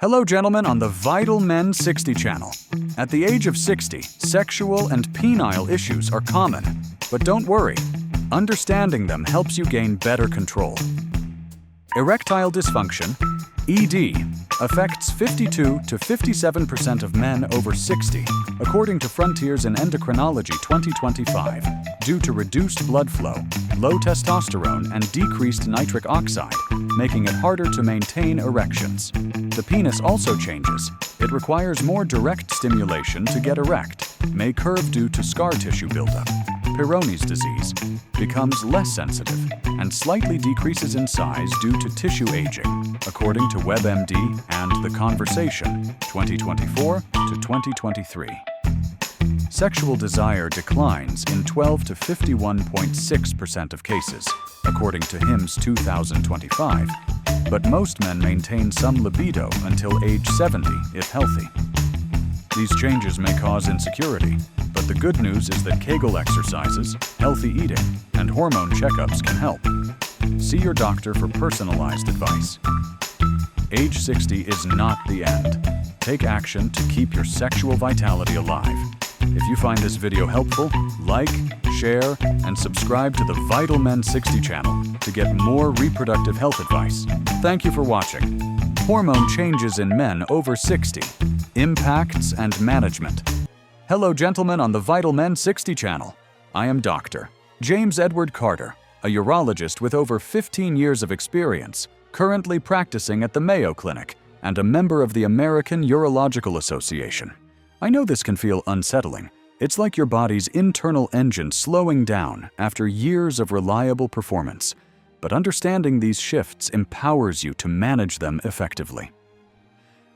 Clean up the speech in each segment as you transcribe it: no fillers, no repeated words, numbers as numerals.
Hello, gentlemen, on the Vital Men 60 channel. At the age of 60, sexual and penile issues are common. But don't worry, understanding them helps you gain better control. Erectile dysfunction, ED, affects 52 to 57% of men over 60, according to Frontiers in Endocrinology 2025, due to reduced blood flow, low testosterone, and decreased nitric oxide, making it harder to maintain erections. The penis also changes. It requires more direct stimulation to get erect, may curve due to scar tissue buildup. Peyronie's disease becomes less sensitive and slightly decreases in size due to tissue aging, according to WebMD and The Conversation, 2024 to 2023. Sexual desire declines in 12 to 51.6% of cases, according to HIMSS 2025, but most men maintain some libido until age 70 if healthy. These changes may cause insecurity, but the good news is that Kegel exercises, healthy eating, and hormone checkups can help. See your doctor for personalized advice. Age 60 is not the end. Take action to keep your sexual vitality alive. If you find this video helpful, like, share, and subscribe to the Vital Men 60 channel to get more reproductive health advice. Thank you for watching. Hormone changes in men over 60. Impacts and management. Hello, gentlemen, on the Vital Men 60 channel. I am Dr. James Edward Carter, a urologist with over 15 years of experience, currently practicing at the Mayo Clinic and a member of the American Urological Association. I know this can feel unsettling. It's like your body's internal engine slowing down after years of reliable performance. But understanding these shifts empowers you to manage them effectively.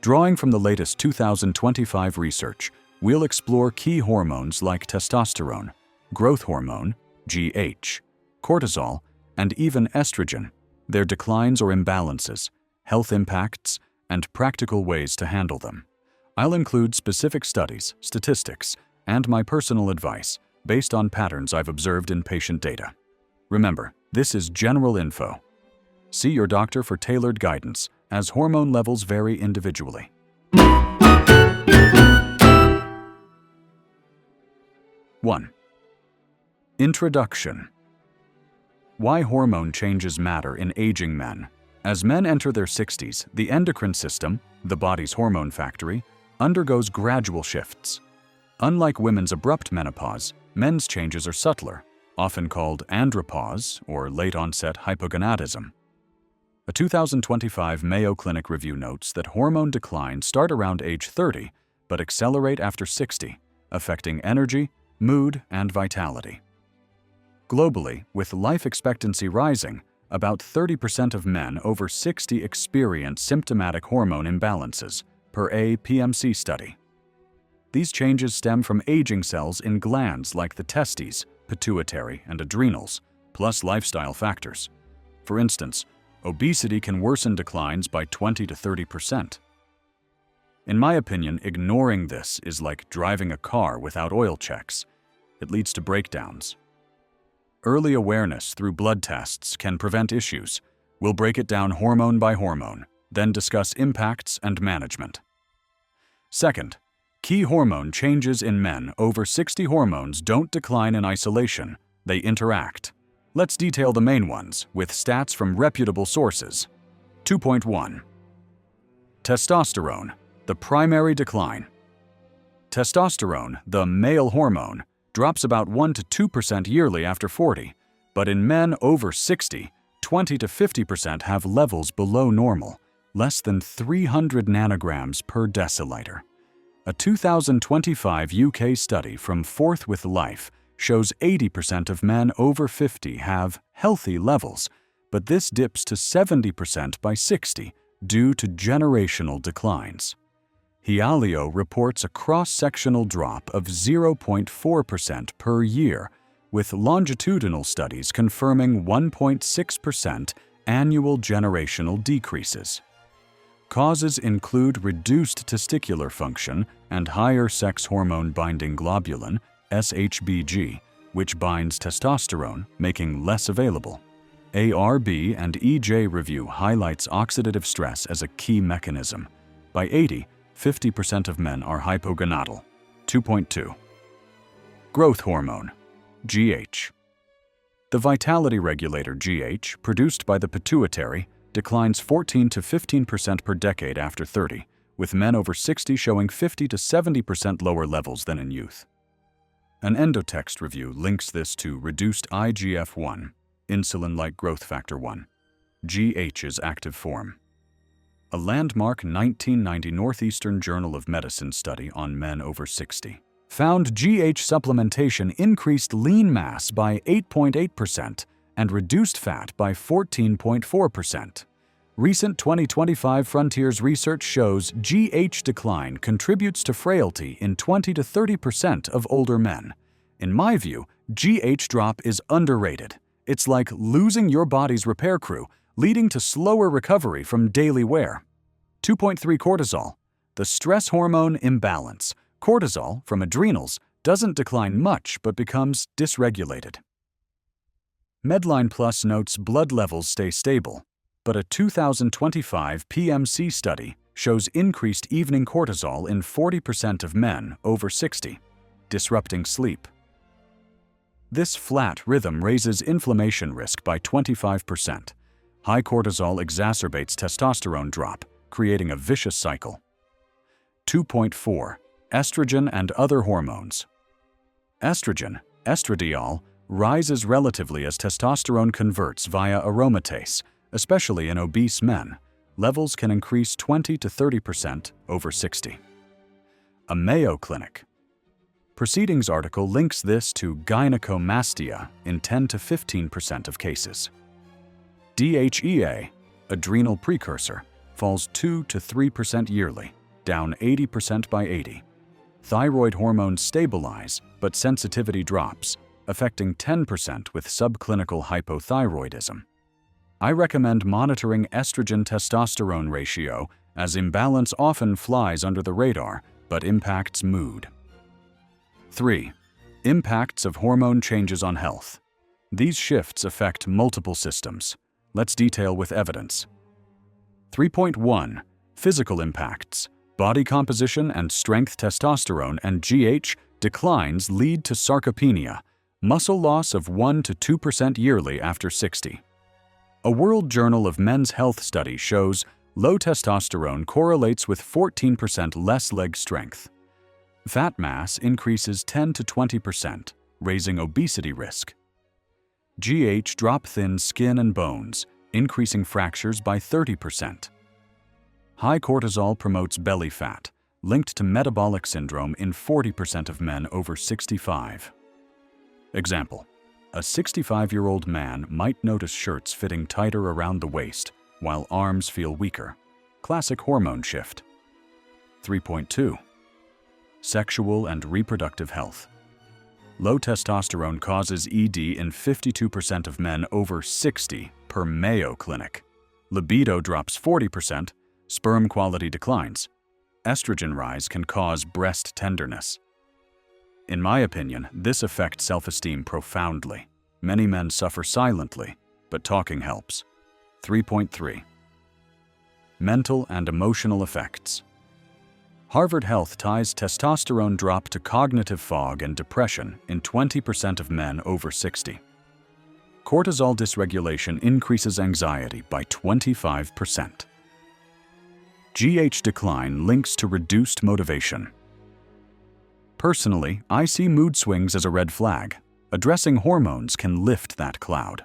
Drawing from the latest 2025 research, we'll explore key hormones like testosterone, growth hormone, GH, cortisol, and even estrogen, their declines or imbalances, health impacts, and practical ways to handle them. I'll include specific studies, statistics, and my personal advice based on patterns I've observed in patient data. Remember, this is general info. See your doctor for tailored guidance, as hormone levels vary individually. 1. Introduction. Why hormone changes matter in aging men. As men enter their 60s, the endocrine system, the body's hormone factory, undergoes gradual shifts. Unlike women's abrupt menopause, men's changes are subtler, often called andropause or late-onset hypogonadism. A 2025 Mayo Clinic review notes that hormone declines start around age 30 but accelerate after 60, affecting energy, mood, and vitality. Globally, with life expectancy rising, about 30% of men over 60 experience symptomatic hormone imbalances, per a PMC study. These changes stem from aging cells in glands like the testes, pituitary, and adrenals, plus lifestyle factors. For instance, obesity can worsen declines by 20 to 30%. In my opinion, ignoring this is like driving a car without oil checks. It leads to breakdowns. Early awareness through blood tests can prevent issues. We'll break it down hormone by hormone, then discuss impacts and management. Second, key hormone changes in men over 60. Hormones don't decline in isolation, they interact. Let's detail the main ones with stats from reputable sources. 2.1. Testosterone, the primary decline. Testosterone, the male hormone, drops about 1 to 2% yearly after 40, but in men over 60, 20 to 50% have levels below normal, less than 300 nanograms per deciliter. A 2025 UK study from Forthwith Life shows 80% of men over 50 have healthy levels, but this dips to 70% by 60 due to generational declines. Hialio reports a cross-sectional drop of 0.4% per year, with longitudinal studies confirming 1.6% annual generational decreases. Causes include reduced testicular function and higher sex hormone-binding globulin, SHBG, which binds testosterone, making less available. ARB and EJ review highlights oxidative stress as a key mechanism. By 80, 50% of men are hypogonadal. 2.2. Growth hormone, GH. The vitality regulator GH, produced by the pituitary, declines 14 to 15% per decade after 30, with men over 60 showing 50 to 70% lower levels than in youth. An endotext review links this to reduced IGF-1, insulin-like growth factor 1, GH's active form. A landmark 1990 Northeastern Journal of Medicine study on men over 60 found GH supplementation increased lean mass by 8.8% and reduced fat by 14.4%. Recent 2025 Frontiers research shows GH decline contributes to frailty in 20 to 30% of older men. In my view, GH drop is underrated. It's like losing your body's repair crew, leading to slower recovery from daily wear. 2.3 cortisol. The stress hormone imbalance. Cortisol from adrenals doesn't decline much but becomes dysregulated. Medline Plus notes blood levels stay stable, but a 2025 PMC study shows increased evening cortisol in 40% of men over 60, disrupting sleep. This flat rhythm raises inflammation risk by 25%. High cortisol exacerbates testosterone drop, creating a vicious cycle. 2.4. Estrogen and other hormones. Estrogen, estradiol, rises relatively as testosterone converts via aromatase, especially in obese men. Levels can increase 20 to 30% over 60. A Mayo Clinic. Proceedings article links this to gynecomastia in 10 to 15% of cases. DHEA, adrenal precursor, falls 2 to 3% yearly, down 80% by 80. Thyroid hormones stabilize, but sensitivity drops, affecting 10% with subclinical hypothyroidism. I recommend monitoring estrogen-testosterone ratio, as imbalance often flies under the radar but impacts mood. 3. Impacts of hormone changes on health. These shifts affect multiple systems. Let's detail with evidence. 3.1. Physical impacts. Body composition and strength. Testosterone and GH declines lead to sarcopenia, muscle loss of 1 to 2% yearly after 60. A World Journal of Men's Health study shows low testosterone correlates with 14% less leg strength. Fat mass increases 10 to 20%, raising obesity risk. GH drop thins skin and bones, increasing fractures by 30%. High cortisol promotes belly fat, linked to metabolic syndrome in 40% of men over 65. Example: a 65-year-old man might notice shirts fitting tighter around the waist, while arms feel weaker. Classic hormone shift. 3.2. Sexual and reproductive health. Low testosterone causes ED in 52% of men over 60 per Mayo Clinic. Libido drops 40%, sperm quality declines. Estrogen rise can cause breast tenderness. In my opinion, this affects self-esteem profoundly. Many men suffer silently, but talking helps. 3.3. Mental and emotional effects. Harvard Health ties testosterone drop to cognitive fog and depression in 20% of men over 60. Cortisol dysregulation increases anxiety by 25%. GH decline links to reduced motivation. Personally, I see mood swings as a red flag. Addressing hormones can lift that cloud.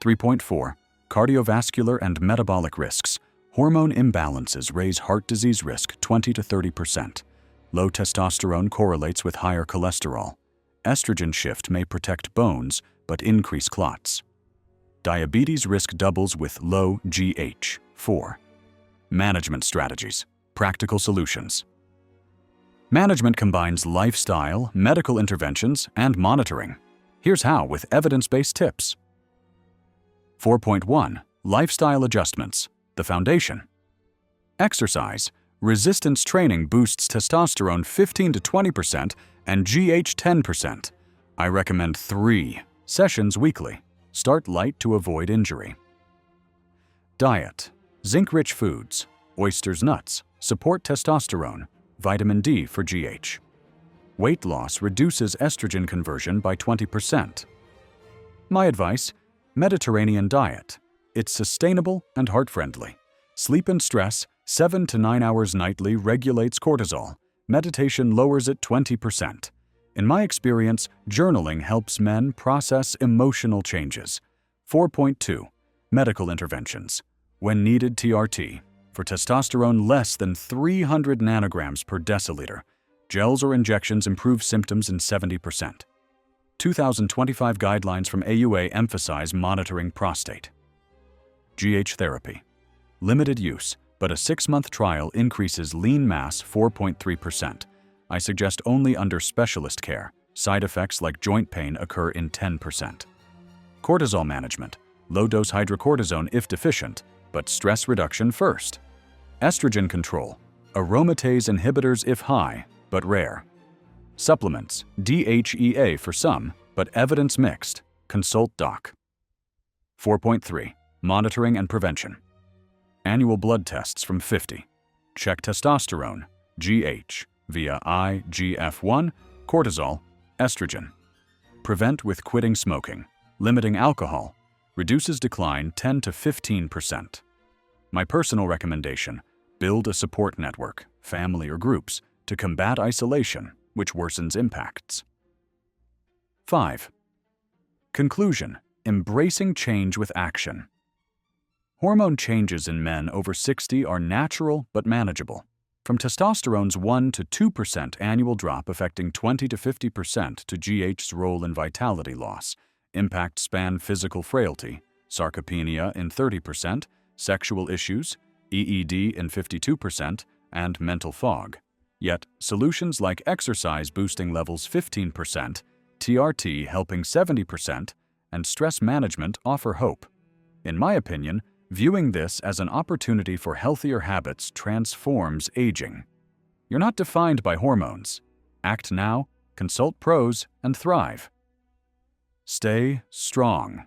3.4. Cardiovascular and metabolic risks. Hormone imbalances raise heart disease risk 20 to 30%. Low testosterone correlates with higher cholesterol. Estrogen shift may protect bones, but increase clots. Diabetes risk doubles with low GH. 4. Management strategies. Practical solutions. Management combines lifestyle, medical interventions, and monitoring. Here's how with evidence-based tips. 4.1. Lifestyle adjustments. The foundation. Exercise. Resistance training boosts testosterone 15 to 20% and GH 10%. I recommend 3 sessions weekly. Start light to avoid injury. Diet. Zinc-rich foods, oysters, nuts, support testosterone, vitamin D for GH. Weight loss reduces estrogen conversion by 20%. My advice: Mediterranean diet. It's sustainable and heart-friendly. Sleep and stress, 7 to 9 hours nightly, regulates cortisol. Meditation lowers it 20%. In my experience, journaling helps men process emotional changes. 4.2. Medical interventions. When needed, TRT. For testosterone less than 300 nanograms per deciliter, gels or injections improve symptoms in 70%. 2025 guidelines from AUA emphasize monitoring prostate. GH therapy. Limited use, but a 6-month trial increases lean mass 4.3%. I suggest only under specialist care. Side effects like joint pain occur in 10%. Cortisol management. Low-dose hydrocortisone if deficient, but stress reduction first. Estrogen control. Aromatase inhibitors if high, but rare. Supplements. DHEA for some, but evidence mixed. Consult doc. 4.3. Monitoring and prevention. Annual blood tests from 50. Check testosterone, GH, via IGF-1, cortisol, estrogen. Prevent with quitting smoking. Limiting alcohol. Reduces decline 10 to 15%. My personal recommendation: build a support network, family or groups, to combat isolation, which worsens impacts. 5. Conclusion: embracing change with action. Hormone changes in men over 60 are natural but manageable. From testosterone's 1 to 2% annual drop affecting 20 to 50% to GH's role in vitality loss, impacts span physical frailty, sarcopenia in 30%, sexual issues, EED in 52%, and mental fog. Yet, solutions like exercise boosting levels 15%, TRT helping 70%, and stress management offer hope. In my opinion, viewing this as an opportunity for healthier habits transforms aging. You're not defined by hormones. Act now, consult pros, and thrive. Stay strong.